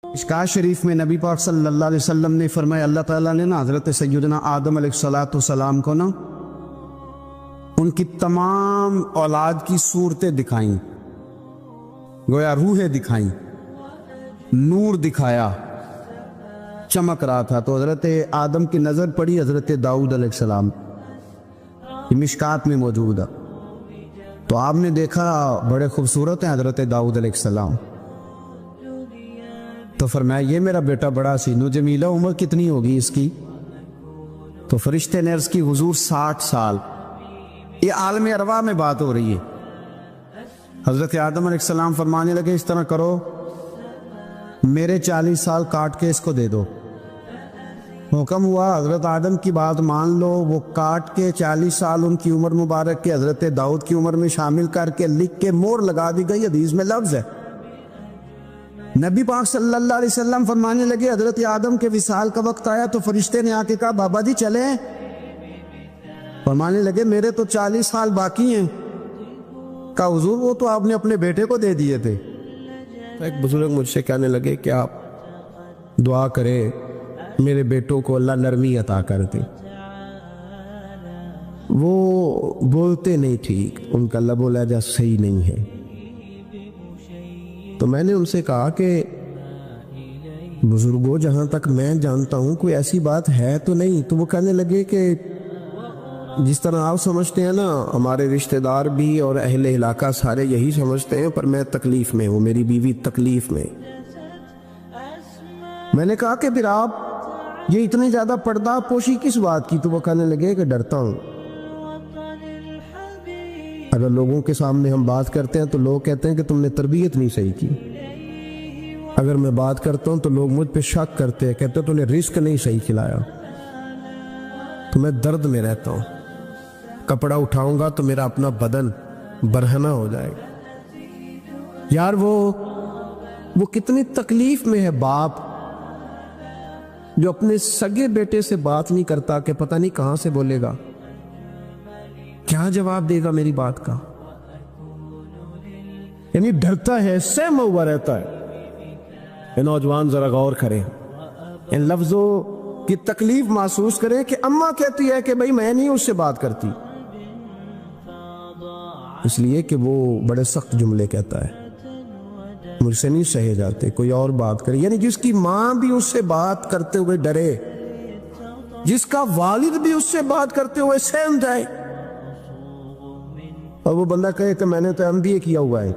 مشکوٰۃ شریف میں نبی پاک صلی اللہ علیہ وسلم نے فرمایا اللہ تعالیٰ نے نا حضرت سیدنا آدم علیہ السلام کو نا ان کی تمام اولاد کی صورتیں دکھائیں، گویا روحیں دکھائیں، نور دکھایا، چمک رہا تھا۔ تو حضرت آدم کی نظر پڑی حضرت داؤد علیہ السلام، یہ مشکوٰۃ میں موجود ہے۔ تو آپ نے دیکھا بڑے خوبصورت ہیں حضرت داؤد علیہ السلام، تو فرمایا یہ میرا بیٹا بڑا حسین و جمیلہ، عمر کتنی ہوگی اس کی؟ تو فرشتے نے عرض کی حضور 60 سال۔ یہ عالم ارواح میں بات ہو رہی ہے۔ حضرت آدم علیہ السلام فرمانے لگے اس طرح کرو، میرے 40 سال کاٹ کے اس کو دے دو۔ حکم ہوا، حضرت آدم کی بات مان لو، وہ کاٹ کے 40 سال ان کی عمر مبارک کے حضرت داؤد کی عمر میں شامل کر کے لکھ کے مور لگا دی گئی۔ حدیث میں لفظ ہے، نبی پاک صلی اللہ علیہ وسلم فرمانے لگے حضرت آدم کے وصال کا وقت آیا تو فرشتے نے آ کے کہا بابا جی چلیں؟ فرمانے لگے میرے تو 40 سال باقی ہیں۔ کہا حضور وہ تو آپ نے اپنے بیٹے کو دے دیے تھے۔ ایک بزرگ مجھ سے کہنے لگے کہ آپ دعا کرے میرے بیٹوں کو اللہ نرمی عطا کر دے، وہ بولتے نہیں ٹھیک، ان کا لب و لہجہ صحیح نہیں ہے۔ تو میں نے ان سے کہا کہ بزرگوں جہاں تک میں جانتا ہوں کوئی ایسی بات ہے تو نہیں۔ تو وہ کہنے لگے کہ جس طرح آپ سمجھتے ہیں نا، ہمارے رشتہ دار بھی اور اہل علاقہ سارے یہی سمجھتے ہیں، پر میں تکلیف میں ہوں، میری بیوی تکلیف میں۔ میں نے کہا کہ پھر آپ یہ اتنی زیادہ پردہ پوشی کس بات کی؟ تو وہ کہنے لگے کہ ڈرتا ہوں، اگر لوگوں کے سامنے ہم بات کرتے ہیں تو لوگ کہتے ہیں کہ تم نے تربیت نہیں صحیح کی، اگر میں بات کرتا ہوں تو لوگ مجھ پہ شک کرتے ہیں، کہتے ہیں تو نے رزق نہیں صحیح کھلایا۔ تو میں درد میں رہتا ہوں، کپڑا اٹھاؤں گا تو میرا اپنا بدن برہنہ ہو جائے گا۔ یار وہ کتنی تکلیف میں ہے باپ جو اپنے سگے بیٹے سے بات نہیں کرتا کہ پتہ نہیں کہاں سے بولے گا، کیا جواب دے گا میری بات کا، یعنی ڈرتا ہے، سہما ہوا رہتا ہے۔ یہ نوجوان ذرا غور کریں، ان لفظوں کی تکلیف محسوس کریں کہ اماں کہتی ہے کہ بھائی میں نہیں اس سے بات کرتی، اس لیے کہ وہ بڑے سخت جملے کہتا ہے، مجھ سے نہیں سہے جاتے، کوئی اور بات کرے۔ یعنی جس کی ماں بھی اس سے بات کرتے ہوئے ڈرے، جس کا والد بھی اس سے بات کرتے ہوئے سہم جائے، اور وہ بندہ کہے کہ میں نے تو MBA کیا ہوا ہے،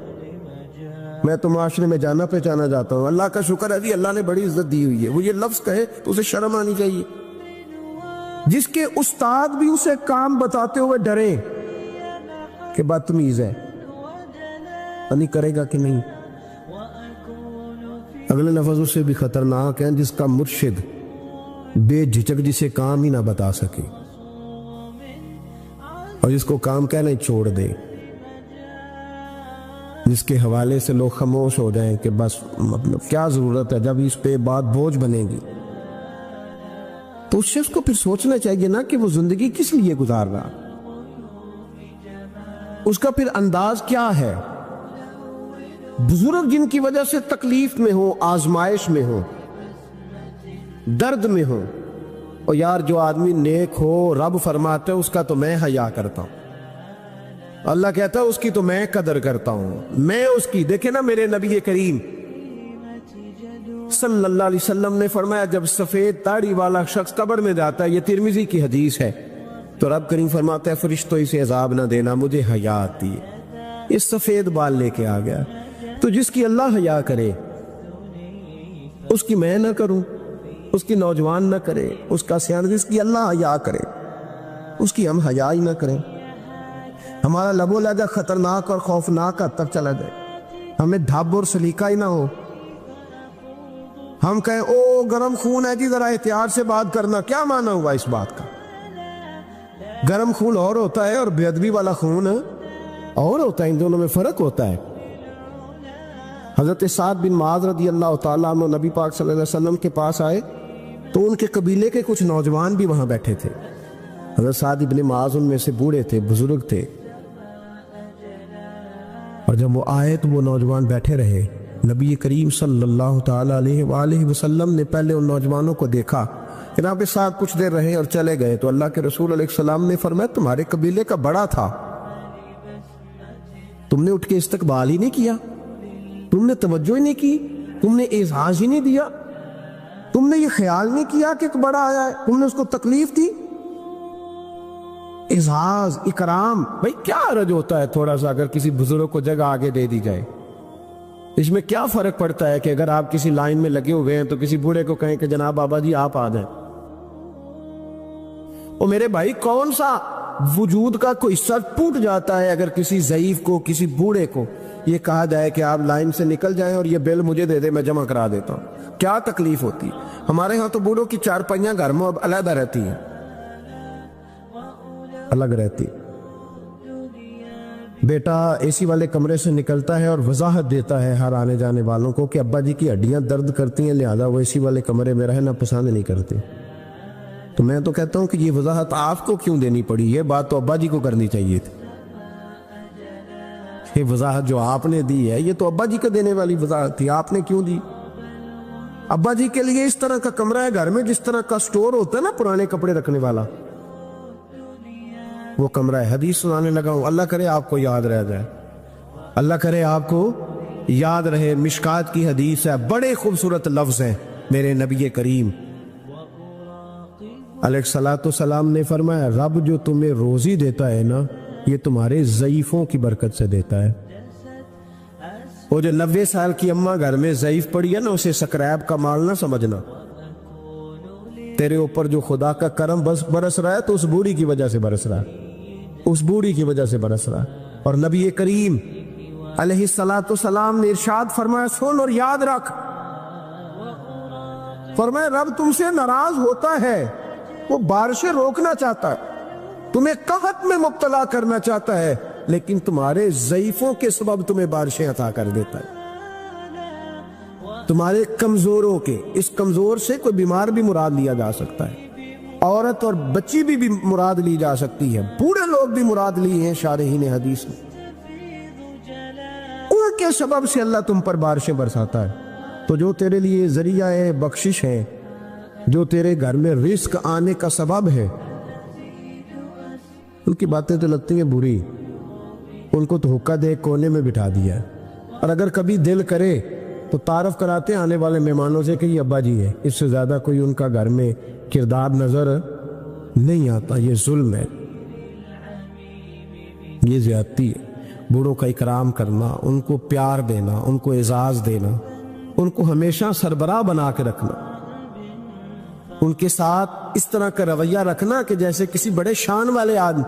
میں تو معاشرے میں جانا پہچانا جاتا ہوں، اللہ کا شکر ہے جی اللہ نے بڑی عزت دی ہوئی ہے، وہ یہ لفظ کہے تو اسے شرم آنی چاہیے۔ جس کے استاد بھی اسے کام بتاتے ہوئے ڈرے کہ بدتمیز ہے، نہیں کرے گا کہ نہیں۔ اگلے لفظ اس سے بھی خطرناک ہیں جس کا مرشد بے جھجک جسے کام ہی نہ بتا سکے اور جس کو کام کہنا ہی چھوڑ دے، جس کے حوالے سے لوگ خاموش ہو جائیں کہ بس مطلب کیا ضرورت ہے، جب اس پہ بات بوجھ بنے گی تو اس شخص کو پھر سوچنا چاہیے نا کہ وہ زندگی کس لیے گزار رہا، اس کا پھر انداز کیا ہے۔ بزرگ جن کی وجہ سے تکلیف میں ہو، آزمائش میں ہو، درد میں ہو، اور یار جو آدمی نیک ہو رب فرماتا ہے اس کا تو میں حیا کرتا ہوں، اللہ کہتا ہے اس کی تو میں قدر کرتا ہوں، میں اس کی۔ دیکھیں نا میرے نبی کریم صلی اللہ علیہ وسلم نے فرمایا جب سفید داڑھی والا شخص قبر میں جاتا ہے، یہ ترمذی کی حدیث ہے، تو رب کریم فرماتا ہے فرشتوں اسے عذاب نہ دینا، مجھے حیا آتی ہے، یہ سفید بال لے کے آ گیا۔ تو جس کی اللہ حیا کرے اس کی میں نہ کروں، اس کی نوجوان نہ کرے، اس کا سیان، جس کی اللہ حیا کرے اس کی ہم حیا ہی نہ کریں، ہمارا لب و لہجہ خطرناک اور خوفناک حد تک چلا جائے، ہمیں ڈھب اور سلیقہ ہی نہ ہو، ہم کہیں او گرم خون ہے جی ذرا احتیاط سے بات کرنا، کیا معنی ہوا اس بات کا؟ گرم خون اور ہوتا ہے اور بے ادبی والا خون اور ہوتا ہے، ان دونوں میں فرق ہوتا ہے۔ حضرت سعد بن معاذ رضی اللہ تعالیٰ عنہ نبی پاک صلی اللہ علیہ وسلم کے پاس آئے تو ان کے قبیلے کے کچھ نوجوان بھی وہاں بیٹھے تھے۔ حضرت سعد بن معاذ ان میں سے بوڑھے تھے، بزرگ تھے، اور جب وہ آئے تو وہ نوجوان بیٹھے رہے نبی کریم صلی اللہ تعالیٰ علیہ وآلہ وسلم نے پہلے ان نوجوانوں کو دیکھا کہ آپ کے ساتھ کچھ دیر رہے اور چلے گئے، تو اللہ کے رسول علیہ السلام نے فرمایا تمہارے قبیلے کا بڑا تھا، تم نے اٹھ کے استقبال ہی نہیں کیا، تم نے توجہ ہی نہیں کی، تم نے اعزاز ہی نہیں دیا، تم نے یہ خیال نہیں کیا کہ ایک بڑا آیا ہے، تم نے اس کو تکلیف دی۔ اعزاز، اکرام، بھائی کیا حرج ہوتا ہے تھوڑا سا اگر کسی بزرگ کو جگہ آگے دے دی جائے؟ اس میں کیا فرق پڑتا ہے کہ اگر آپ کسی لائن میں لگے ہوئے ہیں تو کسی بوڑھے کو کہیں کہ جناب بابا جی آپ آ جائیں۔ اور میرے بھائی کون سا وجود کا کوئی حصہ ٹوٹ جاتا ہے اگر کسی ضعیف کو، کسی بوڑھے کو یہ کہا جائے کہ آپ لائن سے نکل جائیں اور یہ بل مجھے دے دے، میں جمع کرا دیتا ہوں؟ کیا تکلیف ہوتی ہے؟ ہمارے ہاں تو بوڑھوں کی چارپائیاں گھر میں اب علیحدہ رہتی ہیں، الگ رہتی۔ بیٹا اے سی والے کمرے سے نکلتا ہے اور وضاحت دیتا ہے ہر آنے جانے والوں کو کہ ابا جی کی ہڈیاں درد کرتی ہیں، لہذا وہ اے سی والے کمرے میں رہنا پسند نہیں کرتے۔ تو میں تو کہتا ہوں کہ یہ وضاحت آپ کو کیوں دینی پڑی؟ یہ بات تو ابا جی کو کرنی چاہیے تھی۔ یہ وضاحت جو آپ نے دی ہے یہ تو ابا جی کو دینے والی وضاحت تھی، آپ نے کیوں دی؟ ابا جی کے لیے اس طرح کا کمرہ ہے گھر میں جس طرح کا سٹور ہوتا ہے نا پرانے کپڑے رکھنے والا، وہ کمرہ ہے۔ حدیث سنانے لگا ہوں، اللہ کرے آپ کو یاد رہ جائے، اللہ کرے آپ کو یاد رہے۔ مشکات کی حدیث ہے، بڑے خوبصورت لفظ ہیں میرے نبی کریم علیہ السلام نے فرمایا رب جو تمہیں روزی دیتا ہے نا یہ تمہارے ضعیفوں کی برکت سے دیتا ہے۔ وہ جو 90 سال کی اماں گھر میں ضعیف پڑی ہے نا اسے سکریب کا مال نہ سمجھنا، تیرے اوپر جو خدا کا کرم بس برس رہا ہے تو اس بوڑھی کی وجہ سے برس رہا ہے، اس بوڑھی کی وجہ سے برس رہا ہے۔ اور نبی کریم علیہ السلام نے ارشاد فرمایا سن اور یاد رکھ، فرمایا رب تم سے ناراض ہوتا ہے، وہ بارشیں روکنا چاہتا ہے، تمہیں قحط میں مبتلا کرنا چاہتا ہے، لیکن تمہارے ضعیفوں کے سبب تمہیں بارشیں عطا کر دیتا ہے، تمہارے کمزوروں کے۔ اس کمزور سے کوئی بیمار بھی مراد لیا جا سکتا ہے، عورت اور بچی بھی مراد لی جا سکتی ہے، بوڑھے لوگ بھی مراد لیے ہیں شارحین حدیث نے۔ ان کے سبب سے اللہ تم پر بارشیں برساتا ہے، تو جو تیرے لیے ذریعہ بخشش ہے، جو تیرے گھر میں رزق آنے کا سبب ہے، ان کی باتیں تو لگتی ہیں بری، ان کو تو حکا دے کونے میں بٹھا دیا ہے، اور اگر کبھی دل کرے تو تعارف کراتے ہیں آنے والے مہمانوں سے کہ یہ ابا جی ہے، اس سے زیادہ کوئی ان کا گھر میں کردار نظر نہیں آتا۔ یہ ظلم ہے، یہ زیادتی ہے۔ بوڑھوں کا اکرام کرنا، ان کو پیار دینا، ان کو اعزاز دینا، ان کو ہمیشہ سربراہ بنا کے رکھنا، ان کے ساتھ اس طرح کا رویہ رکھنا کہ جیسے کسی بڑے شان والے آدمی۔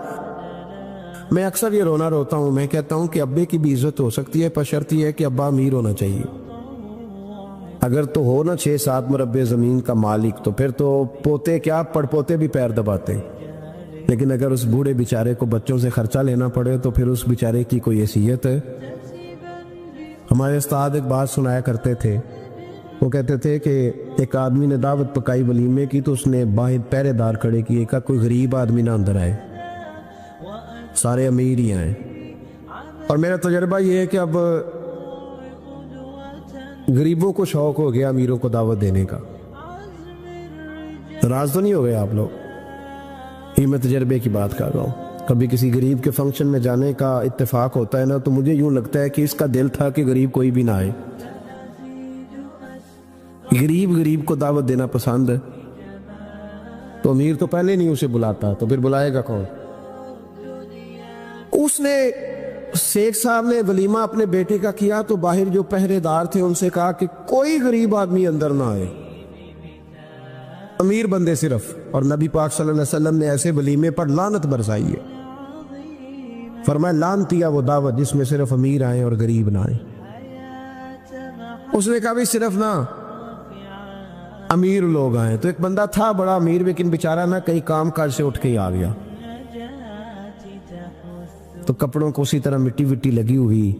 میں اکثر یہ رونا روتا ہوں، میں کہتا ہوں کہ ابے کی بھی عزت ہو سکتی ہے، بشرط یہ ہے کہ ابا امیر ہونا چاہیے۔ اگر تو ہو نا 6-7 مربع زمین کا مالک تو پھر تو پوتے کیا پڑ پوتے بھی پیر دباتے، لیکن اگر اس بوڑھے بیچارے کو بچوں سے خرچہ لینا پڑے تو پھر اس بیچارے کی کوئی حیثیت ہے؟ ہمارے استاد ایک بات سنایا کرتے تھے، وہ کہتے تھے کہ ایک آدمی نے دعوت پکائی ولیمے کی تو اس نے باہر پہرے دار کھڑے کیے، کہا کوئی غریب آدمی نہ اندر آئے، سارے امیر ہی آئے۔ اور میرا تجربہ یہ ہے کہ اب غریبوں کو شوق ہو گیا امیروں کو دعوت دینے کا۔ راز تو نہیں ہو گئے آپ لوگ، یہ میں تجربے کی بات کر رہا ہوں۔ کبھی کسی غریب کے فنکشن میں جانے کا اتفاق ہوتا ہے نا تو مجھے یوں لگتا ہے کہ اس کا دل تھا کہ غریب کوئی بھی نہ آئے، غریب کو دعوت دینا پسند ہے، تو امیر تو پہلے نہیں اسے بلاتا تو پھر بلائے گا کون؟ اس نے شیخ صاحب نے ولیمہ اپنے بیٹے کا کیا تو باہر جو پہرے دار تھے ان سے کہا کہ کوئی غریب آدمی اندر نہ آئے، امیر بندے صرف۔ اور نبی پاک صلی اللہ علیہ وسلم نے ایسے ولیمے پر لعنت برسائی ہے، فرمایا لعنتیا وہ دعوت جس میں صرف امیر آئیں اور غریب نہ آئیں۔ اس نے کہا بھی صرف نہ امیر لوگ آئیں، تو ایک بندہ تھا بڑا امیر لیکن بیچارہ نہ کئی کام کاج سے اٹھ کے ہی آ گیا، تو کپڑوں کو اسی طرح مٹی وٹی لگی ہوئی،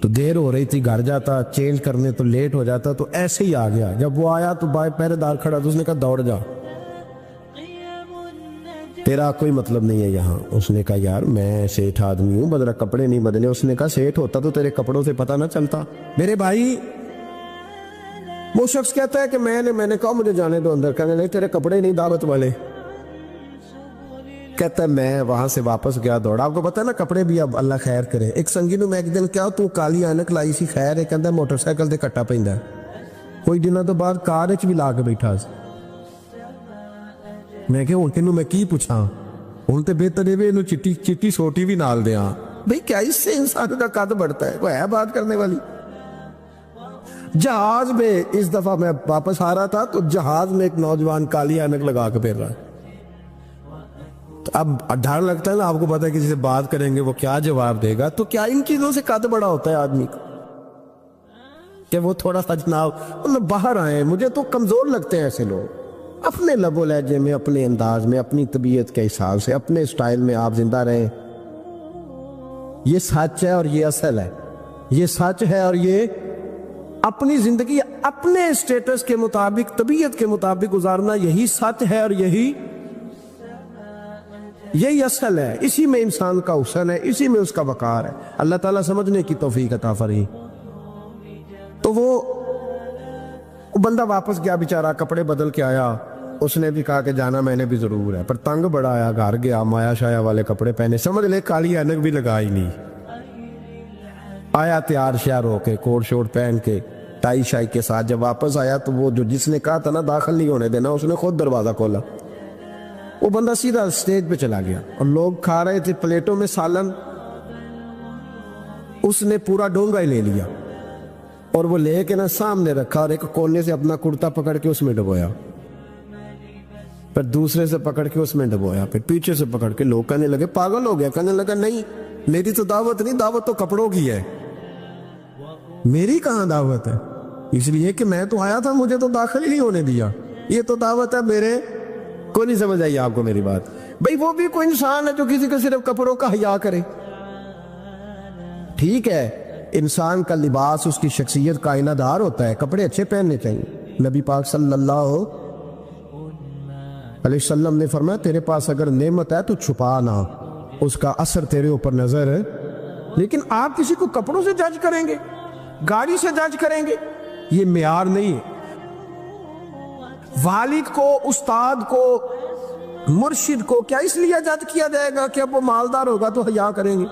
تو دیر ہو رہی تھی، گھر جاتا چینج کرنے تو لیٹ ہو جاتا، تو ایسے ہی آ گیا۔ جب وہ آیا تو پہرے دار کھڑا تو اس نے کہا دوڑ جا، تیرا کوئی مطلب نہیں ہے یہاں۔ اس نے کہا یار میں سیٹھ آدمی ہوں، بدرا کپڑے نہیں بدلے۔ اس نے کہا سیٹھ ہوتا تو تیرے کپڑوں سے پتہ نہ چلتا۔ میرے بھائی وہ شخص کہتا ہے کہ میں نے کہا مجھے جانے دو اندر، کہنے نہیں تیرے کپڑے نہیں دعوت والے. کہتا ہے میں وہاں سے واپس گیا دوڑا. آپ کو پتا ہے نا کپڑے بھی اب اللہ خیر کرے. ایک سنگی نو میں ایک دن کیا تو کالی اینک لائی سی خیر ہے، کہندا موٹر سائیکل تے کٹا پیندا. کوئی دنوں تو بعد کار وچ بھی لا کے بیٹھا سی. میں کہ ہن تینوں میں کی پوچھاں، ہن تے بہتر ہے اینو چٹی سوٹی بھی نال دیاں. بھئی کیا اس سے انسان کا قد بڑھتا ہے؟ کوئی ہے بات کرنے والی؟ جہاز میں اس دفعہ میں واپس آ رہا تھا تو جہاز میں ایک نوجوان کالی اینک لگا کے پھر رہا ہے. اب ڈر لگتا ہے نا، آپ کو پتا ہے کسی سے بات کریں گے وہ کیا جواب دے گا. تو کیا ان چیزوں سے قد بڑا ہوتا ہے آدمی کا کہ وہ تھوڑا سا جناب باہر آئے. مجھے تو کمزور لگتے ہیں ایسے لوگ. اپنے لب و لہجے میں، اپنے انداز میں، اپنی طبیعت کے حساب سے، اپنے اسٹائل میں آپ زندہ رہیں. یہ سچ ہے اور یہ اصل ہے. یہ سچ ہے اور یہ اپنی زندگی اپنے اسٹیٹس کے مطابق، طبیعت کے مطابق گزارنا، یہی سچ ہے اور یہی اصل ہے. اسی میں انسان کا حسن ہے، اسی میں اس کا وقار ہے. اللہ تعالیٰ سمجھنے کی توفیق عطا فرمائے. تو وہ بندہ واپس گیا بیچارہ، کپڑے بدل کے آیا. اس نے بھی کہا کہ جانا میں نے بھی ضرور ہے، پر تنگ بڑا آیا. گھر گیا، مایا شایا والے کپڑے پہنے، سمجھ لے کالی اینک بھی لگائی نہیں. آیا تیار شیار ہو کے، کوٹ شوٹ پہن کے، ٹائی شائی کے ساتھ. جب واپس آیا تو وہ جو جس نے کہا تھا نا داخل نہیں ہونے دینا، اس نے خود دروازہ کھولا. وہ بندہ سیدھا سٹیج پہ چلا گیا اور لوگ کھا رہے تھے پلیٹوں میں سالن. اس نے پورا ڈونگا ہی لے لیا اور وہ لے کے نا سامنے رکھا اور ایک کونے سے اپنا کرتا پکڑ کے اس میں ڈبویا، پھر دوسرے سے پکڑ کے اس میں ڈبویا، پھر پیچھے سے پکڑ کے. لوگ کہنے لگے پاگل ہو گیا. کہنے لگا نہیں، میری تو دعوت نہیں، دعوت تو کپڑوں کی ہے. میری کہاں دعوت ہے؟ اس لیے کہ میں تو آیا تھا، مجھے تو داخل ہی نہیں ہونے دیا. یہ تو دعوت ہے میرے. کوئی نہیں سمجھ آئی آپ کو میری بات؟ بھئی وہ بھی کوئی انسان ہے جو کسی کا صرف کپڑوں کا حیا کرے. ٹھیک ہے، انسان کا لباس اس کی شخصیت کا آئینہ دار ہوتا ہے، کپڑے اچھے پہننے چاہیے. نبی پاک صلی اللہ علیہ وسلم نے فرمایا تیرے پاس اگر نعمت ہے تو چھپا نہ، اس کا اثر تیرے اوپر نظر ہے. لیکن آپ کسی کو کپڑوں سے جج کریں گے، گاڑی سے جج کریں گے، یہ معیار نہیں ہے. والد کو، استاد کو، مرشد کو کیا اس لیے جج کیا جائے گا کہ اب وہ مالدار ہوگا تو حیا کریں گے؟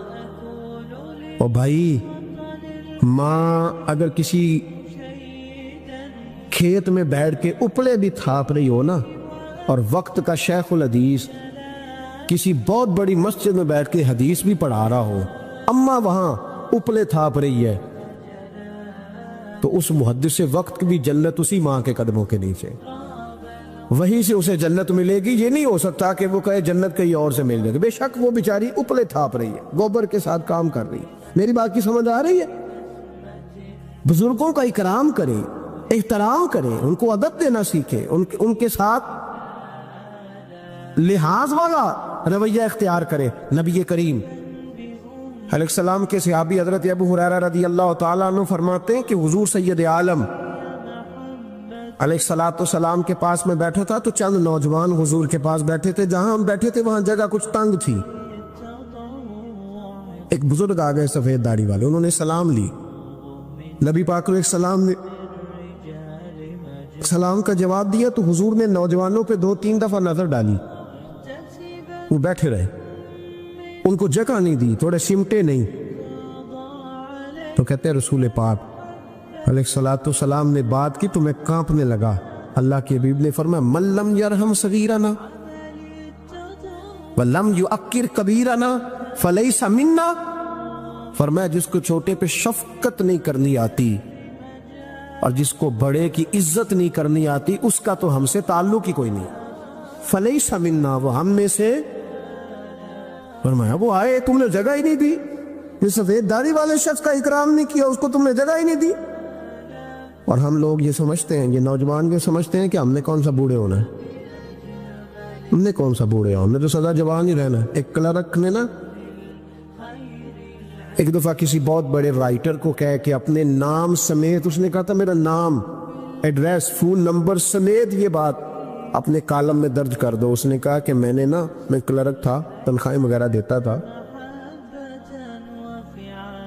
او بھائی، ماں اگر کسی کھیت میں بیٹھ کے اپلے بھی تھاپ رہی ہو نا، اور وقت کا شیخ الحدیث کسی بہت بڑی مسجد میں بیٹھ کے حدیث بھی پڑھا رہا ہو، اماں وہاں اپلے تھاپ رہی ہے، تو اس محدث وقت کی بھی جنت اسی ماں کے قدموں کے نیچے، وہیں سے اسے جنت ملے گی. یہ نہیں ہو سکتا کہ وہ کہے جنت کہیں اور سے مل جائے گی. بے شک وہ بیچاری اپلے تھاپ رہی ہے، گوبر کے ساتھ کام کر رہی ہے. میری بات کی سمجھ آ رہی ہے؟ بزرگوں کا اکرام کرے، احترام کرے، ان کو ادب دینا سیکھے، ان کے ساتھ لحاظ والا رویہ اختیار کرے. نبی کریم علیہ السلام کے صحابی حضرت ابو ہریرہ رضی اللہ تعالیٰ عنہ فرماتے ہیں کہ حضور سید عالم علیہ السلام کے پاس میں بیٹھا تھا تو چند نوجوان حضور کے پاس بیٹھے تھے. جہاں ہم بیٹھے تھے وہاں جگہ کچھ تنگ تھی. ایک بزرگ آ گئے سفید داڑھی والے، انہوں نے سلام لی. نبی پاک علیہ السلام نے سلام کا جواب دیا تو حضور نے نوجوانوں پہ 2-3 دفعہ نظر ڈالی. وہ بیٹھے رہے، ان کو جگہ نہیں دی، تھوڑے سمٹے نہیں. تو کہتے ہیں رسول پاک علیہ السلام نے بات کی تو میں کانپنے لگا. اللہ کے حبیب نے فرمایا من لم یرحم صغیرنا ولم یؤکر کبیرنا فلیس منا. فرمایا جس کو چھوٹے پہ شفقت نہیں کرنی آتی اور جس کو بڑے کی عزت نہیں کرنی آتی، اس کا تو ہم سے تعلق ہی کوئی نہیں. فلیس منا، وہ ہم میں سے. فرمایا وہ آئے، تم نے جگہ ہی نہیں دی. یہ سفید داڑھی والے شخص کا اکرام نہیں کیا، اس کو تم نے جگہ ہی نہیں دی. اور ہم لوگ یہ سمجھتے ہیں، یہ نوجوان یہ سمجھتے ہیں کہ ہم نے کون سا بوڑھے ہونا ہے، ہم نے کون سا بوڑھے ہونا، ہم نے تو سدا جوان ہی رہنا ہے. ایک کلرک نے نا ایک دفعہ کسی بہت بڑے رائٹر کو کہہ کہ اپنے نام سمیت، اس نے کہا تھا میرا نام، ایڈریس، فون نمبر سمیت یہ بات اپنے کالم میں درج کر دو. اس نے کہا کہ میں کلرک تھا، تنخواہیں وغیرہ دیتا تھا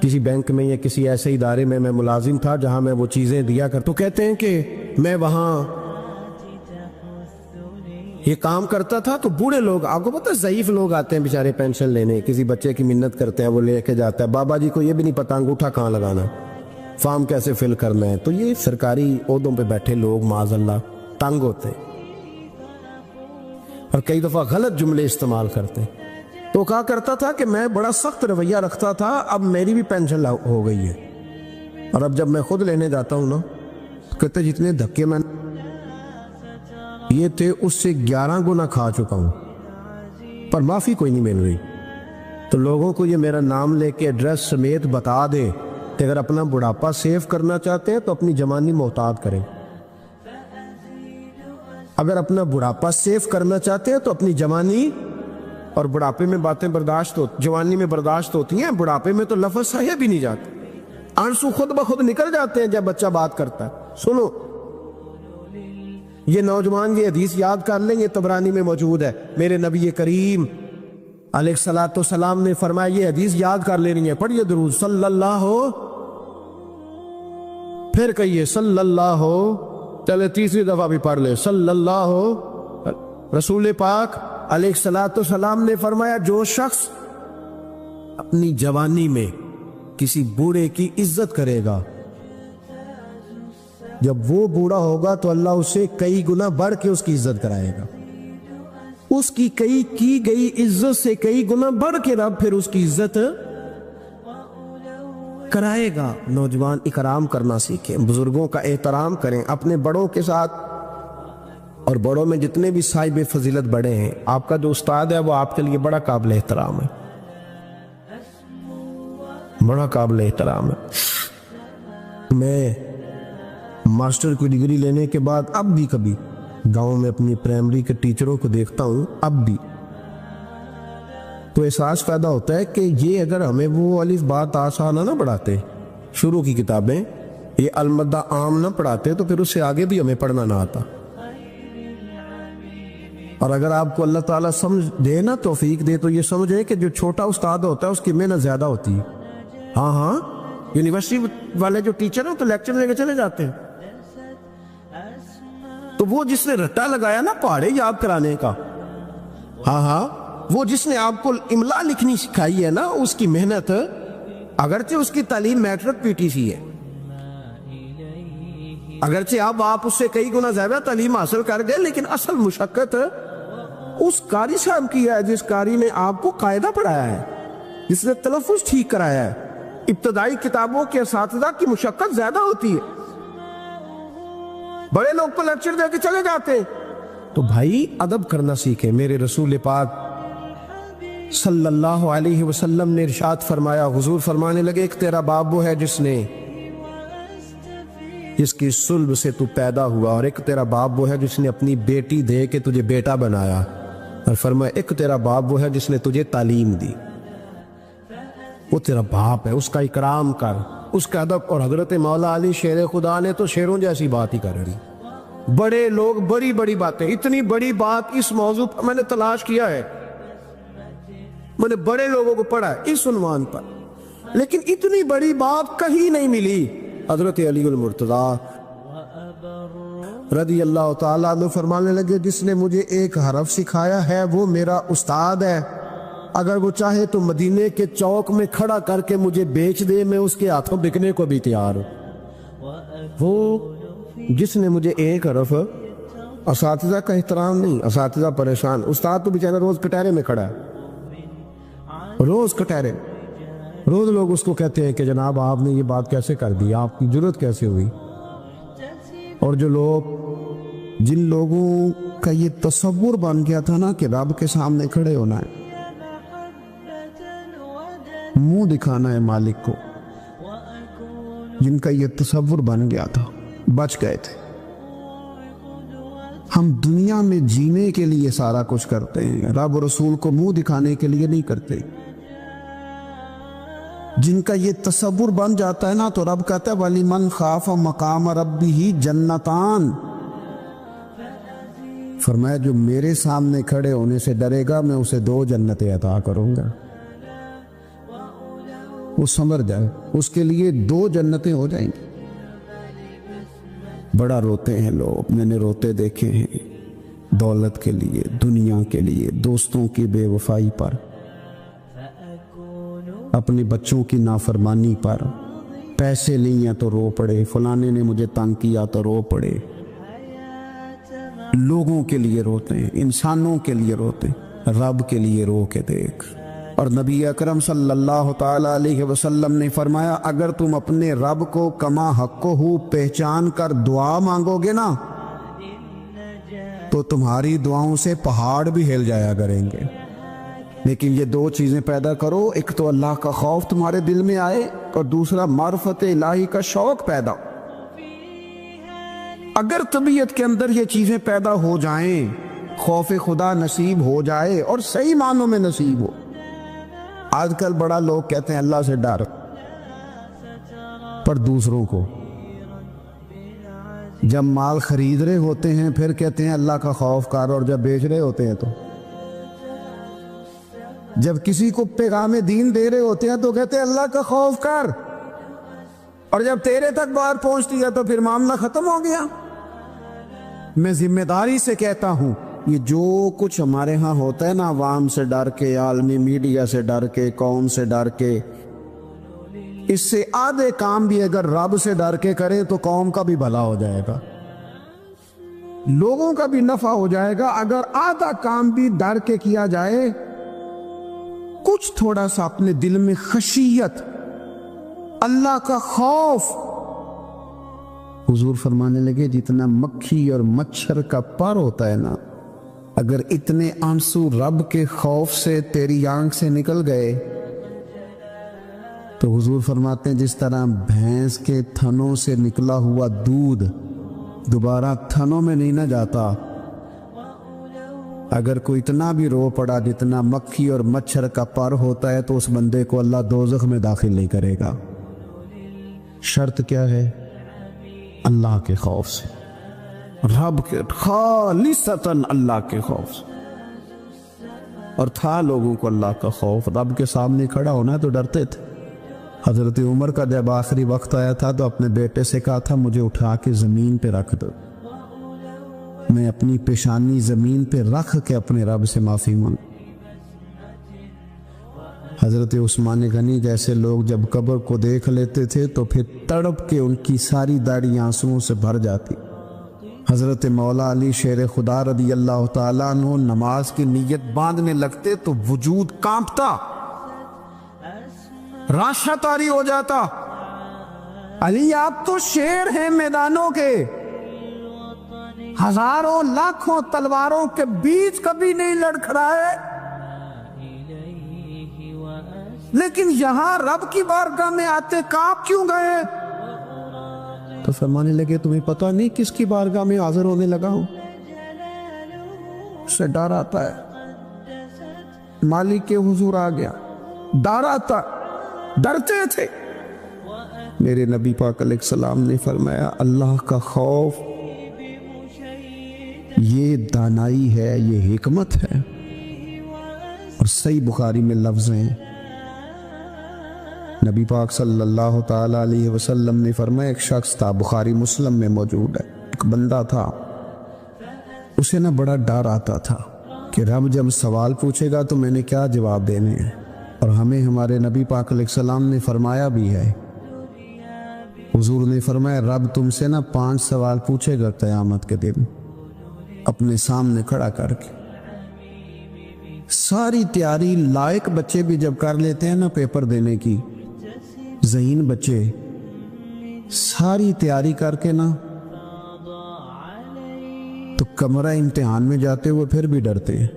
کسی بینک میں یا کسی ایسے ادارے میں ملازم تھا جہاں میں وہ چیزیں دیا کر. تو کہتے ہیں کہ میں وہاں یہ کام کرتا تھا تو بوڑھے لوگ، آپ کو پتہ ہے ضعیف لوگ آتے ہیں بیچارے پینشن لینے، کسی بچے کی منت کرتے ہیں، وہ لے کے جاتا ہے، بابا جی کو یہ بھی نہیں پتا انگوٹھا کہاں لگانا، فارم کیسے فل کرنا ہے. تو یہ سرکاری عہدوں پہ بیٹھے لوگ معاذ اللہ تنگ ہوتے ہیں اور کئی دفعہ غلط جملے استعمال کرتے ہیں. تو کہا کرتا تھا کہ میں بڑا سخت رویہ رکھتا تھا، اب میری بھی پینشن ہو گئی ہے، اور اب جب میں خود لینے جاتا ہوں نا، کہتے جتنے دھکے میں یہ تھے اس سے 11 گنا کھا چکا ہوں، پر معافی کوئی نہیں مل رہی. تو لوگوں کو یہ میرا نام لے کے ایڈریس سمیت بتا دے کہ اگر اپنا بڑھاپا سیف کرنا چاہتے ہیں تو اپنی جوانی محتاط کریں. اگر اپنا بڑھاپا سیف کرنا چاہتے ہیں تو اپنی جوانی، اور بڑھاپے میں باتیں برداشت جوانی میں برداشت ہوتی ہیں، بڑھاپے میں تو لفظ صحیح بھی نہیں جاتے، آنسو خود بخود نکل جاتے ہیں جب بچہ بات کرتا ہے. سنو یہ نوجوان یہ حدیث یاد کر لیں، یہ طبرانی میں موجود ہے. میرے نبی کریم علیہ الصلوۃ والسلام نے فرمایا یہ حدیث یاد کر لینی ہے. پڑھیے درود صلی اللہ ہو، پھر کہیے صلی اللہ ہو، چلے تیسری دفعہ بھی پڑھ لے صلی اللہ ہو. رسول پاک علیہ الصلوۃ والسلام نے فرمایا جو شخص اپنی جوانی میں کسی بوڑھے کی عزت کرے گا، جب وہ بوڑھا ہوگا تو اللہ اسے کئی گنا بڑھ کے اس کی عزت کرائے گا. اس کی کی گئی عزت سے کئی گنا بڑھ کے رب پھر اس کی عزت کرائے گا. نوجوان اکرام کرنا سیکھیں، بزرگوں کا احترام کریں، اپنے بڑوں کے ساتھ، اور بڑوں میں جتنے بھی صاحب فضیلت بڑے ہیں، آپ کا جو استاد ہے وہ آپ کے لیے بڑا قابل احترام ہے، بڑا قابل احترام ہے. میں ماسٹر کی ڈگری لینے کے بعد اب بھی کبھی گاؤں میں اپنی پرائمری کے ٹیچروں کو دیکھتا ہوں، اب بھی تو احساس پیدا ہوتا ہے کہ یہ اگر ہمیں وہ الف با تا سا نہ پڑھاتے، شروع کی کتابیں یہ المدہ عام نہ پڑھاتے، تو پھر اس سے آگے بھی ہمیں پڑھنا نہ آتا. اور اگر آپ کو اللہ تعالیٰ سمجھ دے نا، توفیق دے، تو یہ سمجھے کہ جو چھوٹا استاد ہوتا ہے اس کی محنت زیادہ ہوتی ہے. ہاں یونیورسٹی والے جو ٹیچر ہیں تو لیکچر لے کے چلے جاتے ہیں، تو وہ جس نے رٹا لگایا نا پہاڑے یاد کرانے کا، وہ جس نے آپ کو املا لکھنی سکھائی ہے نا، اس کی محنت، اگرچہ اس کی تعلیم میٹرک پی ٹی سی ہے، اگرچہ آپ اس سے کئی گنا زیادہ تعلیم حاصل کر گئے، لیکن اصل مشقت اس قاری صاحب کی ہے جس قاری نے آپ کو قاعدہ پڑھایا ہے، جس نے تلفظ ٹھیک کرایا ہے. ابتدائی کتابوں کے اساتذہ کی مشقت زیادہ ہوتی ہے، بڑے لوگ تو لیکچر دے کے چلے جاتے ہیں. تو بھائی ادب کرنا سیکھیں. میرے رسول پاک صلی اللہ علیہ وسلم نے ارشاد فرمایا، حضور فرمانے لگے ایک تیرا باپ وہ ہے جس کی صلب سے تو پیدا ہوا، اور ایک تیرا باپ وہ ہے جس نے اپنی بیٹی دے کے تجھے بیٹا بنایا، اور فرمایا ایک تیرا باپ وہ ہے جس نے تجھے تعلیم دی. وہ تیرا باپ ہے، اس کا اکرام کر، اس کا ادب. اور حضرت مولا علی شیر خدا نے تو شیروں جیسی بات ہی کر رہی. بڑے لوگ بڑی بڑی باتیں، اتنی بڑی بات اس موضوع پر میں نے تلاش کیا ہے، میں نے بڑے لوگوں کو پڑھا ہے اس عنوان پر، لیکن اتنی بڑی بات کہیں نہیں ملی. حضرت علی المرتضیٰ رضی اللہ تعالیٰ عنہ فرمانے لگے جس نے مجھے ایک حرف سکھایا ہے وہ میرا استاد ہے، اگر وہ چاہے تو مدینے کے چوک میں کھڑا کر کے مجھے بیچ دے، میں اس کے ہاتھوں بکنے کو بھی تیار ہوں. وہ جس نے مجھے ایک حرف، اساتذہ کا احترام نہیں، اساتذہ پریشان، استاد تو بیچارہ روز کٹہرے میں کھڑا ہے، روز کٹہرے، روز لوگ اس کو کہتے ہیں کہ جناب آپ نے یہ بات کیسے کر دی، آپ کی جرت کیسے ہوئی. اور جن لوگوں کا یہ تصور بن گیا تھا نا کہ رب کے سامنے کھڑے ہونا ہے، منہ دکھانا ہے مالک کو، جن کا یہ تصور بن گیا تھا بچ گئے تھے. ہم دنیا میں جینے کے لیے سارا کچھ کرتے ہیں، رب رسول کو منہ دکھانے کے لیے نہیں کرتے. جن کا یہ تصور بن جاتا ہے نا تو رب کہتا ہے وَلِمَنْ خَافَ مَقَامَ رَبِّهِ جَنَّتَانِ، فرمایا جو میرے سامنے کھڑے ہونے سے ڈرے گا میں اسے 2 جنتیں عطا کروں گا. وہ سمجھ جائے، اس کے لیے 2 جنتیں ہو جائیں گی. بڑا روتے ہیں لوگ، میں نے روتے دیکھے ہیں دولت کے لیے، دنیا کے لیے، دوستوں کی بے وفائی پر، اپنے بچوں کی نافرمانی پر، پیسے نہیں ہیں تو رو پڑے، فلانے نے مجھے تنگ کیا تو رو پڑے۔ لوگوں کے لیے روتے ہیں، انسانوں کے لیے روتے ہیں، رب کے لیے رو کے دیکھ۔ اور نبی اکرم صلی اللہ تعالی علیہ وسلم نے فرمایا اگر تم اپنے رب کو کما حقہ پہچان کر دعا مانگو گے نا تو تمہاری دعاؤں سے پہاڑ بھی ہل جایا کریں گے، لیکن یہ دو چیزیں پیدا کرو، ایک تو اللہ کا خوف تمہارے دل میں آئے اور دوسرا معرفت الہی کا شوق پیدا۔ اگر طبیعت کے اندر یہ چیزیں پیدا ہو جائیں، خوف خدا نصیب ہو جائے اور صحیح معنوں میں نصیب ہو۔ آج کل بڑا لوگ کہتے ہیں اللہ سے ڈر، پر دوسروں کو جب مال خرید رہے ہوتے ہیں پھر کہتے ہیں اللہ کا خوف کر، اور جب بیچ رہے ہوتے ہیں تو، جب کسی کو پیغام دین دے رہے ہوتے ہیں تو کہتے ہیں اللہ کا خوف کر، اور جب تیرے تک بات پہنچتی ہے تو پھر معاملہ ختم ہو گیا۔ میں ذمہ داری سے کہتا ہوں یہ جو کچھ ہمارے ہاں ہوتا ہے نا، عوام سے ڈر کے، عالمی میڈیا سے ڈر کے، قوم سے ڈر کے، اس سے آدھے کام بھی اگر رب سے ڈر کے کریں تو قوم کا بھی بھلا ہو جائے گا، لوگوں کا بھی نفع ہو جائے گا۔ اگر آدھا کام بھی ڈر کے کیا جائے، کچھ تھوڑا سا اپنے دل میں خشیت، اللہ کا خوف۔ حضور فرمانے لگے جتنا مکھی اور مچھر کا پر ہوتا ہے نا، اگر اتنے آنسو رب کے خوف سے تیری آنکھ سے نکل گئے تو حضور فرماتے ہیں جس طرح بھینس کے تھنوں سے نکلا ہوا دودھ دوبارہ تھنوں میں نہیں نہ جاتا، اگر کوئی اتنا بھی رو پڑا جتنا مکھی اور مچھر کا پر ہوتا ہے تو اس بندے کو اللہ دوزخ میں داخل نہیں کرے گا۔ شرط کیا ہے؟ اللہ کے خوف سے، رب کے خالصتاً اللہ کے خوف سے۔ اور تھا لوگوں کو اللہ کا خوف، رب کے سامنے کھڑا ہونا ہے تو ڈرتے تھے۔ حضرت عمر کا جب آخری وقت آیا تھا تو اپنے بیٹے سے کہا تھا مجھے اٹھا کے زمین پہ رکھ دو، میں اپنی پیشانی زمین پہ رکھ کے اپنے رب سے معافی مانگ۔ حضرت عثمان غنی جیسے لوگ جب قبر کو دیکھ لیتے تھے تو پھر تڑپ کے ان کی ساری داڑھی آنسوؤں سے بھر جاتی۔ حضرت مولا علی شیر خدا رضی اللہ تعالیٰ عنہ نماز کی نیت باندھنے لگتے تو وجود کانپتا، راشا طاری ہو جاتا۔ علی آپ تو شیر ہیں میدانوں کے، ہزاروں لاکھوں تلواروں کے بیچ کبھی نہیں لڑکھڑائے، لیکن یہاں رب کی بارگاہ میں آتے کانپ کیوں گئے؟ تو فرمانے لگے تمہیں پتہ نہیں کس کی بارگاہ میں حاضر ہونے لگا ہوں؟ اس سے ڈر آتا ہے، مالک کے حضور آ گیا، ڈر آتا، ڈرتے تھے۔ میرے نبی پاک علیہ السلام نے فرمایا اللہ کا خوف یہ دانائی ہے، یہ حکمت ہے۔ اور صحیح بخاری میں لفظ ہیں، نبی پاک صلی اللہ تعالی علیہ وسلم نے فرمایا ایک شخص تھا، بخاری مسلم میں موجود ہے، ایک بندہ تھا، اسے نہ بڑا ڈر آتا تھا کہ رب جب سوال پوچھے گا تو میں نے کیا جواب دینے ہیں۔ اور ہمیں ہمارے نبی پاک علیہ السلام نے فرمایا بھی ہے، حضور نے فرمایا رب تم سے نہ 5 سوال پوچھے گا قیامت کے دن اپنے سامنے کھڑا کر کے۔ ساری تیاری لائق بچے بھی جب کر لیتے ہیں نا پیپر دینے کی، ذہین بچے ساری تیاری کر کے نا تو کمرہ امتحان میں جاتے ہوئے پھر بھی ڈرتے ہیں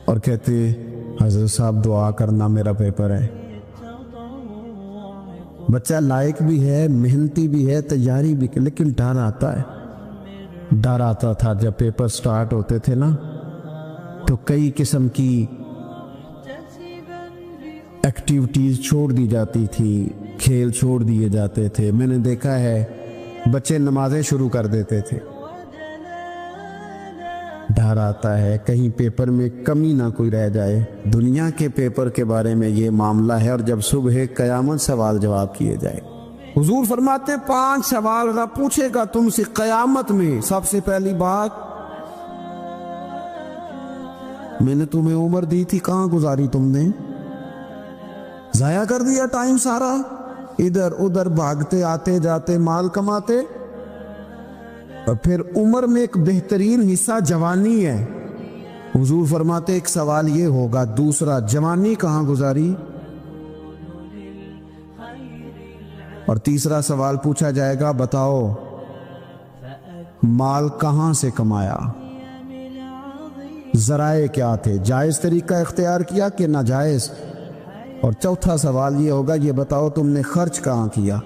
اور کہتے حضرت صاحب دعا کرنا میرا پیپر ہے۔ بچہ لائق بھی ہے، محنتی بھی ہے، تیاری بھی، لیکن ڈر آتا ہے۔ ڈر آتا تھا جب پیپر سٹارٹ ہوتے تھے نا تو کئی قسم کی ایکٹیویٹیز چھوڑ دی جاتی تھی، کھیل چھوڑ دیے جاتے تھے۔ میں نے دیکھا ہے بچے نمازیں شروع کر دیتے تھے، ڈر آتا ہے کہیں پیپر میں کمی نہ کوئی رہ جائے۔ دنیا کے پیپر کے بارے میں یہ معاملہ ہے، اور جب صبح قیامت سوال جواب کیے جائے حضور فرماتے 5 سوال رب پوچھے گا تم سے قیامت میں۔ سب سے پہلی بات، میں نے تمہیں عمر دی تھی، کہاں گزاری تم نے؟ ضائع کر دیا ٹائم سارا، ادھر ادھر بھاگتے آتے جاتے مال کماتے۔ اور پھر عمر میں ایک بہترین حصہ جوانی ہے۔ حضور فرماتے ایک سوال یہ ہوگا، دوسرا جوانی کہاں گزاری؟ اور تیسرا سوال پوچھا جائے گا، بتاؤ مال کہاں سے کمایا، ذرائع کیا تھے، جائز طریقہ اختیار کیا کہ ناجائز؟ اور چوتھا سوال یہ ہوگا، یہ بتاؤ تم نے خرچ کہاں کیا؟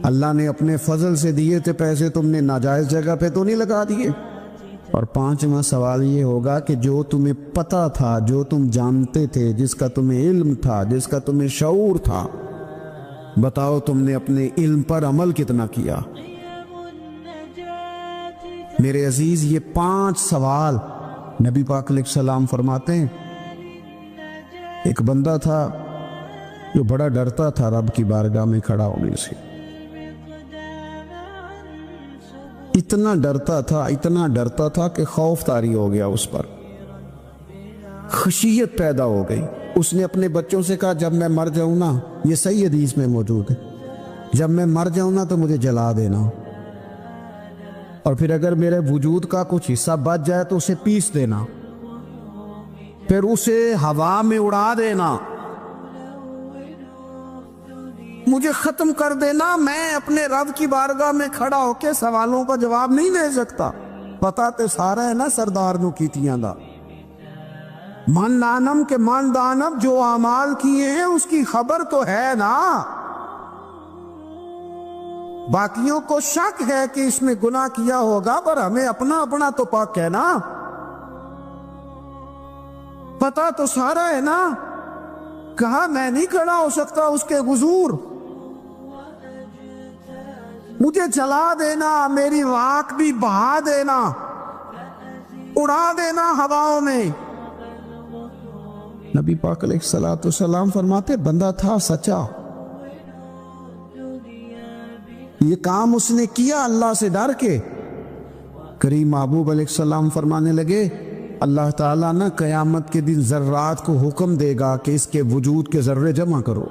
اللہ نے اپنے فضل سے دیے تھے پیسے، تم نے ناجائز جگہ پہ تو نہیں لگا دیے؟ اور پانچواں سوال یہ ہوگا کہ جو تمہیں پتہ تھا، جو تم جانتے تھے، جس کا تمہیں علم تھا، جس کا تمہیں شعور تھا، بتاؤ تم نے اپنے علم پر عمل کتنا کیا؟ میرے عزیز، یہ 5 سوال نبی پاک علیہ السلام فرماتے ہیں۔ ایک بندہ تھا جو بڑا ڈرتا تھا رب کی بارگاہ میں کھڑا ہونے سے، اتنا ڈرتا تھا کہ خوف طاری ہو گیا اس پر، خشیت پیدا ہو گئی۔ اس نے اپنے بچوں سے کہا جب میں مر جاؤں نا، یہ صحیح حدیث میں موجود ہے، جب میں مر جاؤں نا تو مجھے جلا دینا، اور پھر اگر میرے وجود کا کچھ حصہ بچ جائے تو اسے پیس دینا، پھر اسے ہوا میں اڑا دینا، مجھے ختم کر دینا۔ میں اپنے رب کی بارگاہ میں کھڑا ہو کے سوالوں کا جواب نہیں دے سکتا۔ پتا تے سارا ہے نا سردار نو کیتیاں دا، من نانم کے من دانم، جو اعمال کیے ہیں اس کی خبر تو ہے نا، باقیوں کو شک ہے کہ اس میں گناہ کیا ہوگا، پر ہمیں اپنا تو پاک ہے نا، پتا تو سارا ہے نا۔ کہا میں نہیں کھڑا ہو سکتا اس کے حضور، مجھے جلا دینا، میری راکھ بھی بہا دینا، اڑا دینا ہواؤں میں۔ نبی پاک علیہ السلام فرماتے بندہ تھا سچا، یہ کام اس نے کیا اللہ سے ڈر کے۔ کریم محبوب علیہ السلام فرمانے لگے اللہ تعالیٰ نہ قیامت کے دن ذرات کو حکم دے گا کہ اس کے وجود کے ذرے جمع کرو،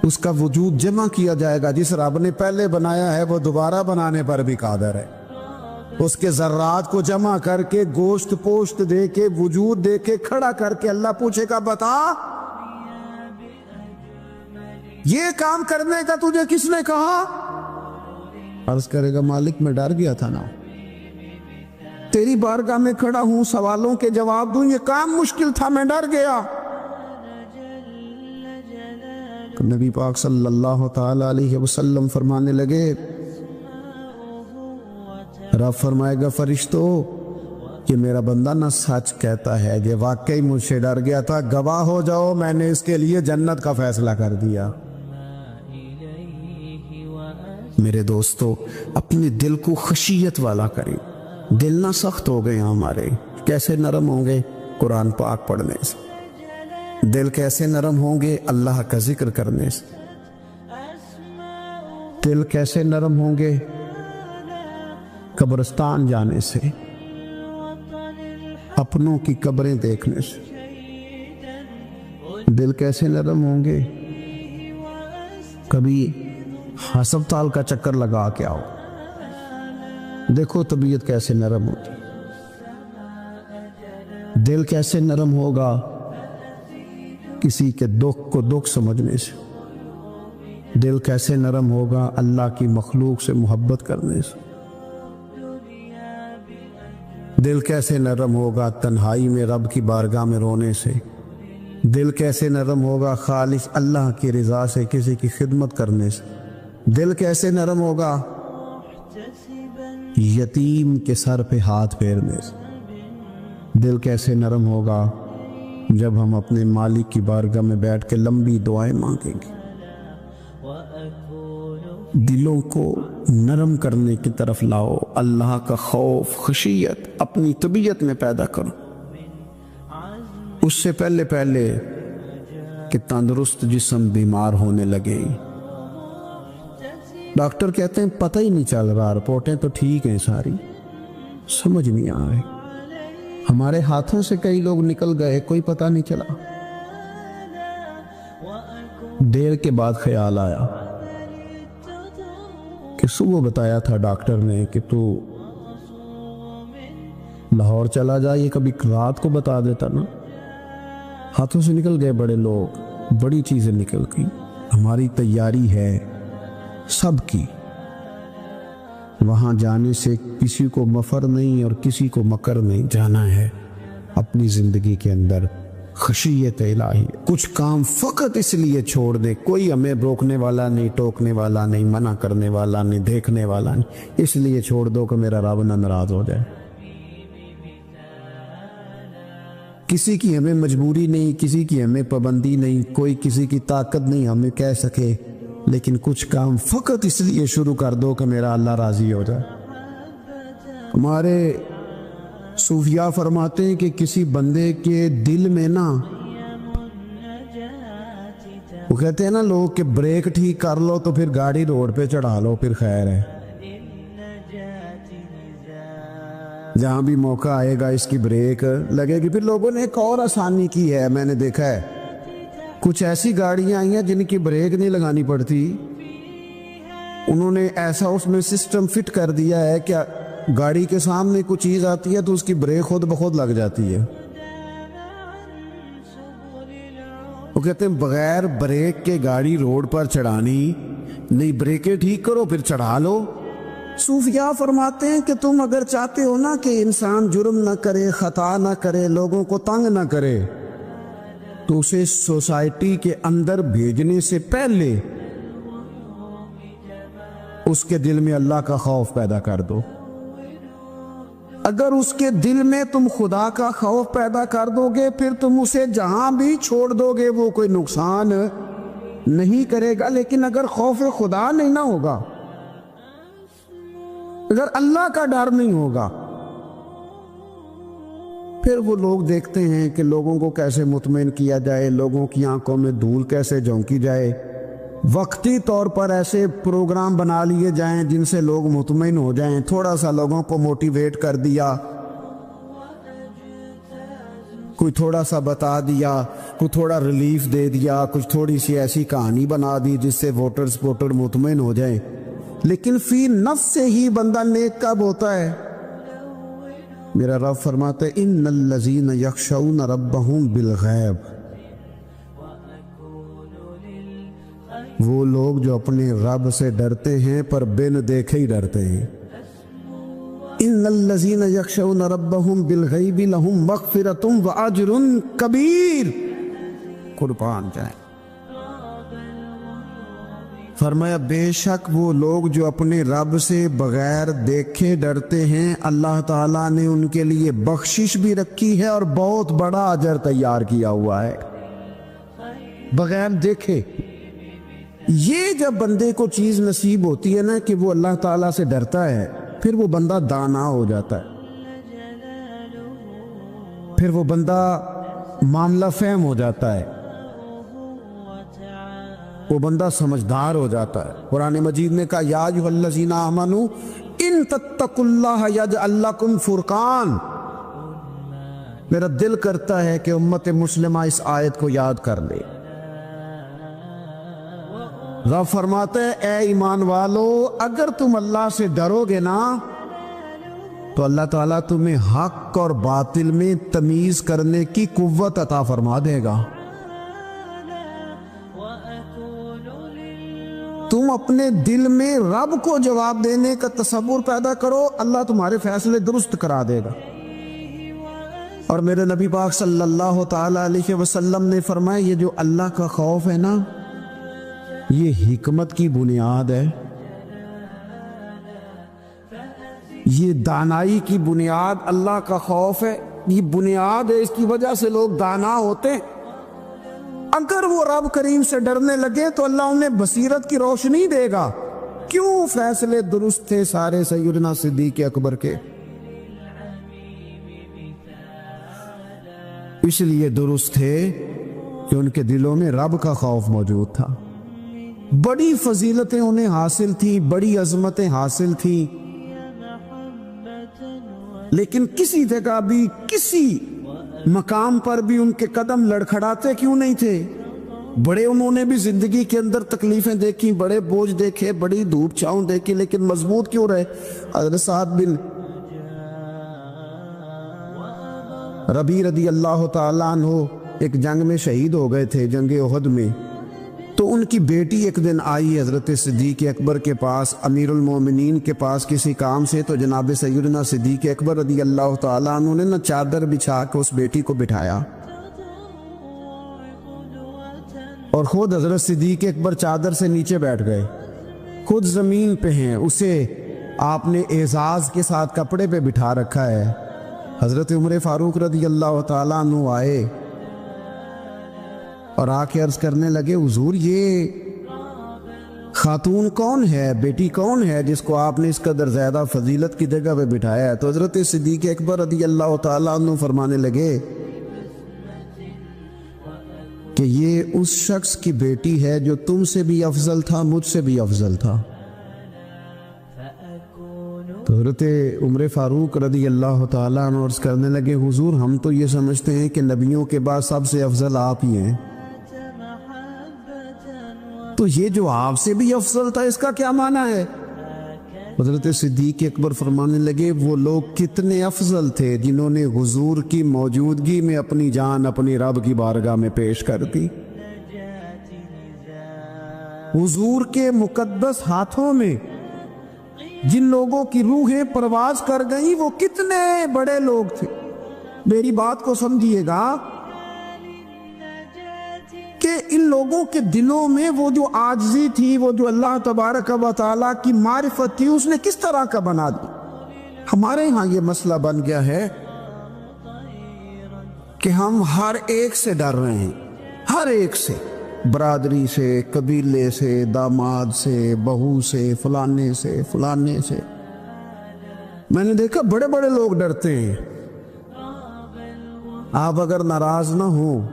اس کا وجود جمع کیا جائے گا۔ جس رب نے پہلے بنایا ہے وہ دوبارہ بنانے پر بھی قادر ہے۔ اس کے ذرات کو جمع کر کے گوشت پوشت دے کے وجود دے کے کھڑا کر کے اللہ پوچھے گا بتا یہ کام کرنے کا تجھے کس نے کہا؟ عرض کرے گا مالک میں ڈر گیا تھا نا، تیری بارگاہ میں کھڑا ہوں، سوالوں کے جواب دوں، یہ کام مشکل تھا، میں ڈر گیا۔ نبی پاک صلی اللہ تعالی علیہ وسلم فرمانے لگے، رب فرمائے گا فرشتو کہ میرا بندہ نہ سچ کہتا ہے، یہ واقعی مجھ سے ڈر گیا تھا، گواہ ہو جاؤ میں نے اس کے لیے جنت کا فیصلہ کر دیا۔ میرے دوستو اپنے دل کو خشیت والا کریں، دل نہ سخت ہو گئے ہمارے، کیسے نرم ہوں گے قرآن پاک پڑھنے سے، دل کیسے نرم ہوں گے اللہ کا ذکر کرنے سے، دل کیسے نرم ہوں گے قبرستان جانے سے، اپنوں کی قبریں دیکھنے سے، دل کیسے نرم ہوں گے کبھی ہسپتال کا چکر لگا کے آؤ، دیکھو طبیعت کیسے نرم ہوتی، دل کیسے نرم ہوگا کسی کے دکھ کو دکھ سمجھنے سے، دل کیسے نرم ہوگا اللہ کی مخلوق سے محبت کرنے سے، دل کیسے نرم ہوگا تنہائی میں رب کی بارگاہ میں رونے سے، دل کیسے نرم ہوگا خالص اللہ کی رضا سے کسی کی خدمت کرنے سے، دل کیسے نرم ہوگا یتیم کے سر پہ ہاتھ پھیرنے سے، دل کیسے نرم ہوگا جب ہم اپنے مالک کی بارگاہ میں بیٹھ کے لمبی دعائیں مانگیں گے۔ دلوں کو نرم کرنے کی طرف لاؤ، اللہ کا خوف خشیت اپنی طبیعت میں پیدا کرو۔ اس سے پہلے کہ تندرست جسم بیمار ہونے لگے. ڈاکٹر کہتے ہیں پتہ ہی نہیں چل رہا، رپورٹیں تو ٹھیک ہیں ساری، سمجھ نہیں آ رہی. ہمارے ہاتھوں سے کئی لوگ نکل گئے، کوئی پتہ نہیں چلا. دیر کے بعد خیال آیا کہ صبح بتایا تھا ڈاکٹر نے کہ تو لاہور چلا جا، یہ کبھی رات کو بتا دیتا نا. ہاتھوں سے نکل گئے بڑے لوگ، بڑی چیزیں نکل گئی. ہماری تیاری ہے سب کی، وہاں جانے سے کسی کو مفر نہیں اور کسی کو مکر نہیں. جانا ہے اپنی زندگی کے اندر خشیت الہی. کچھ کام فقط اس لیے چھوڑ دے، کوئی ہمیں روکنے والا نہیں، ٹوکنے والا نہیں، منع کرنے والا نہیں، دیکھنے والا نہیں، اس لیے چھوڑ دو کہ میرا رب نہ ناراض ہو جائے. کسی کی ہمیں مجبوری نہیں، کسی کی ہمیں پابندی نہیں، کوئی کسی کی طاقت نہیں ہمیں کہہ سکے، لیکن کچھ کام فقط اس لیے شروع کر دو کہ میرا اللہ راضی ہو جائے. ہمارے صوفیاء فرماتے ہیں کہ کسی بندے کے دل میں نا، وہ کہتے ہیں نا لوگ کہ بریک ٹھیک کر لو تو پھر گاڑی روڈ پہ چڑھا لو پھر خیر ہے. جہاں بھی موقع آئے گا اس کی بریک لگے گی. پھر لوگوں نے ایک اور آسانی کی ہے، میں نے دیکھا ہے، کچھ ایسی گاڑیاں آئی ہیں جن کی بریک نہیں لگانی پڑتی. انہوں نے ایسا اس میں سسٹم فٹ کر دیا ہے کہ گاڑی کے سامنے کوئی چیز آتی ہے تو اس کی بریک خود بخود لگ جاتی ہے. وہ کہتے ہیں بغیر بریک کے گاڑی روڈ پر چڑھانی نہیں، بریکیں ٹھیک کرو پھر چڑھا لو. صوفیاء فرماتے ہیں کہ تم اگر چاہتے ہو نا کہ انسان جرم نہ کرے، خطا نہ کرے، لوگوں کو تنگ نہ کرے، تو اسے سوسائٹی کے اندر بھیجنے سے پہلے اس کے دل میں اللہ کا خوف پیدا کر دو. اگر اس کے دل میں تم خدا کا خوف پیدا کر دو گے، پھر تم اسے جہاں بھی چھوڑ دو گے وہ کوئی نقصان نہیں کرے گا. لیکن اگر خوف خدا نہیں نہ ہوگا، اگر اللہ کا ڈر نہیں ہوگا، پھر وہ لوگ دیکھتے ہیں کہ لوگوں کو کیسے مطمئن کیا جائے، لوگوں کی آنکھوں میں دھول کیسے جھونکی جائے. وقتی طور پر ایسے پروگرام بنا لیے جائیں جن سے لوگ مطمئن ہو جائیں، تھوڑا سا لوگوں کو موٹیویٹ کر دیا، کوئی تھوڑا سا بتا دیا، کوئی تھوڑا ریلیف دے دیا، کچھ تھوڑی سی ایسی کہانی بنا دی جس سے ووٹر مطمئن ہو جائیں. لیکن فی نفس سے ہی بندہ نیک کب ہوتا ہے؟ میرا رب فرماتا ہے ان الذین یخشون ربہم بالغیب، وہ لوگ جو اپنے رب سے ڈرتے ہیں پر بن دیکھے ہی ڈرتے ہیں. ان الذین یخشون ربہم بالغیب لہم مغفرۃ واجر کبیر. قربان جائیں. فرمایا بے شک وہ لوگ جو اپنے رب سے بغیر دیکھے ڈرتے ہیں، اللہ تعالیٰ نے ان کے لیے بخشش بھی رکھی ہے اور بہت بڑا اجر تیار کیا ہوا ہے بغیر دیکھے. یہ جب بندے کو چیز نصیب ہوتی ہے نا کہ وہ اللہ تعالیٰ سے ڈرتا ہے، پھر وہ بندہ دانا ہو جاتا ہے، پھر وہ بندہ معاملہ فہم ہو جاتا ہے، وہ بندہ سمجھدار ہو جاتا ہے. قرآن مجید نے کہا یا ایھا الذین آمنوا ان تتقوا اللہ یجعل لکم فرقان. میرا دل کرتا ہے کہ امت مسلمہ اس آیت کو یاد کر لے. رب فرماتے ہیں اے ایمان والو، اگر تم اللہ سے ڈرو گے نا تو اللہ تعالیٰ تمہیں حق اور باطل میں تمیز کرنے کی قوت عطا فرما دے گا. تم اپنے دل میں رب کو جواب دینے کا تصور پیدا کرو، اللہ تمہارے فیصلے درست کرا دے گا. اور میرے نبی پاک صلی اللہ تعالی علیہ وسلم نے فرمایا یہ جو اللہ کا خوف ہے نا، یہ حکمت کی بنیاد ہے، یہ دانائی کی بنیاد اللہ کا خوف ہے، یہ بنیاد ہے، اس کی وجہ سے لوگ دانا ہوتے ہیں. اگر وہ رب کریم سے ڈرنے لگے تو اللہ انہیں بصیرت کی روشنی دے گا. کیوں فیصلے درست تھے سارے سیدنا صدیق اکبر کے، اس لیے درست تھے کہ ان کے دلوں میں رب کا خوف موجود تھا. بڑی فضیلتیں انہیں حاصل تھی، بڑی عظمتیں حاصل تھی، لیکن کسی جگہ بھی کسی مقام پر بھی ان کے قدم لڑکھڑاتے کیوں نہیں تھے؟ بڑے انہوں نے بھی زندگی کے اندر تکلیفیں دیکھی، بڑے بوجھ دیکھے، بڑی دھوپ چھاؤں دیکھی، لیکن مضبوط کیوں رہے؟ حضرت سعد بن ربیع رضی اللہ تعالیٰ عنہ ایک جنگ میں شہید ہو گئے تھے، جنگ احد میں. تو ان کی بیٹی ایک دن آئی حضرت صدیق اکبر کے پاس، امیر المومنین کے پاس کسی کام سے. تو جناب سیدنا صدیق اکبر رضی اللہ تعالیٰ عنہ نے چادر بچھا کے اس بیٹی کو بٹھایا، اور خود حضرت صدیق اکبر چادر سے نیچے بیٹھ گئے، خود زمین پہ ہیں. اسے آپ نے اعزاز کے ساتھ کپڑے پہ بٹھا رکھا ہے. حضرت عمر فاروق رضی اللہ تعالیٰ عنہ آئے اور آ کے عرض کرنے لگے، حضور یہ خاتون کون ہے، بیٹی کون ہے جس کو آپ نے اس قدر زیادہ فضیلت کی جگہ پہ بٹھایا ہے؟ تو حضرت صدیق اکبر رضی اللہ تعالیٰ عنہ فرمانے لگے کہ یہ اس شخص کی بیٹی ہے جو تم سے بھی افضل تھا، مجھ سے بھی افضل تھا. تو حضرت عمر فاروق رضی اللہ تعالیٰ عنہ عرض کرنے لگے، حضور ہم تو یہ سمجھتے ہیں کہ نبیوں کے بعد سب سے افضل آپ ہی ہیں، تو یہ جو آپ سے بھی افضل تھا اس کا کیا معنی ہے؟ حضرت صدیق اکبر فرمانے لگے، وہ لوگ کتنے افضل تھے جنہوں نے حضور کی موجودگی میں اپنی جان اپنی رب کی بارگاہ میں پیش کر دی. حضور کے مقدس ہاتھوں میں جن لوگوں کی روحیں پرواز کر گئیں وہ کتنے بڑے لوگ تھے. میری بات کو سمجھیے گا کہ ان لوگوں کے دلوں میں وہ جو عاجزی تھی، وہ جو اللہ تبارک و تعالیٰ کی معرفت تھی، اس نے کس طرح کا بنا دی. ہمارے ہاں یہ مسئلہ بن گیا ہے کہ ہم ہر ایک سے ڈر رہے ہیں، ہر ایک سے، برادری سے، قبیلے سے، داماد سے، بہو سے، فلانے سے، فلانے سے. میں نے دیکھا بڑے بڑے لوگ ڈرتے ہیں. آپ اگر ناراض نہ ہوں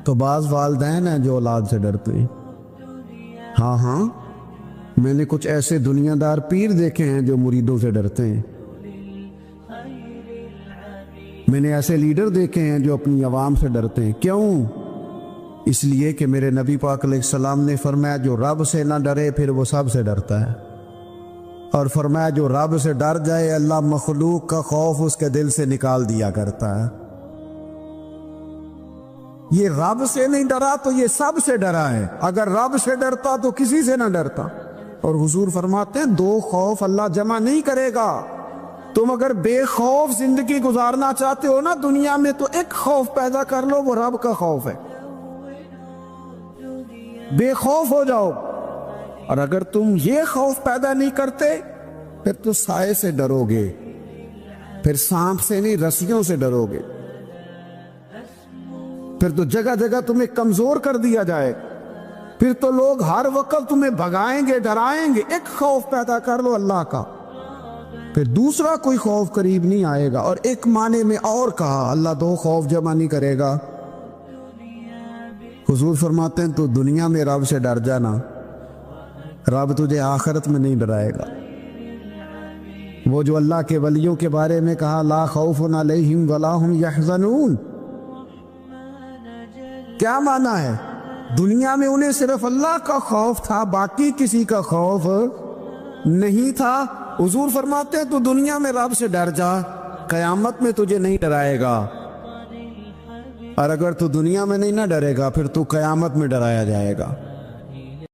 تو بعض والدین ہیں جو اولاد سے ڈرتے ہیں. ہاں میں نے کچھ ایسے دنیا دار پیر دیکھے ہیں جو مریدوں سے ڈرتے ہیں. میں نے ایسے لیڈر دیکھے ہیں جو اپنی عوام سے ڈرتے ہیں. کیوں؟ اس لیے کہ میرے نبی پاک علیہ السلام نے فرمایا جو رب سے نہ ڈرے پھر وہ سب سے ڈرتا ہے، اور فرمایا جو رب سے ڈر جائے اللہ مخلوق کا خوف اس کے دل سے نکال دیا کرتا ہے. یہ رب سے نہیں ڈرا تو یہ سب سے ڈرا ہے. اگر رب سے ڈرتا تو کسی سے نہ ڈرتا. اور حضور فرماتے ہیں دو خوف اللہ جمع نہیں کرے گا. تم اگر بے خوف زندگی گزارنا چاہتے ہو نا دنیا میں تو ایک خوف پیدا کر لو، وہ رب کا خوف ہے. بے خوف ہو جاؤ. اور اگر تم یہ خوف پیدا نہیں کرتے پھر تو سائے سے ڈرو گے، پھر سانپ سے نہیں رسیوں سے ڈرو گے، پھر تو جگہ جگہ تمہیں کمزور کر دیا جائے، پھر تو لوگ ہر وقت تمہیں بھگائیں گے، ڈرائیں گے. ایک خوف پیدا کر لو اللہ کا، پھر دوسرا کوئی خوف قریب نہیں آئے گا. اور ایک معنی میں اور کہا اللہ دو خوف جمع نہیں کرے گا. حضور فرماتے ہیں تو دنیا میں رب سے ڈر جانا، رب تجھے آخرت میں نہیں ڈرائے گا. وہ جو اللہ کے ولیوں کے بارے میں کہا لا خوف علیہم ولا ہم یحزنون، کیا معنی ہے؟ دنیا میں انہیں صرف اللہ کا خوف تھا، باقی کسی کا خوف نہیں تھا. حضور فرماتے ہیں تو دنیا میں رب سے ڈر جا، قیامت میں تجھے نہیں ڈرائے گا. اور اگر تو دنیا میں نہیں نہ ڈرے گا پھر تو قیامت میں ڈرایا جائے گا.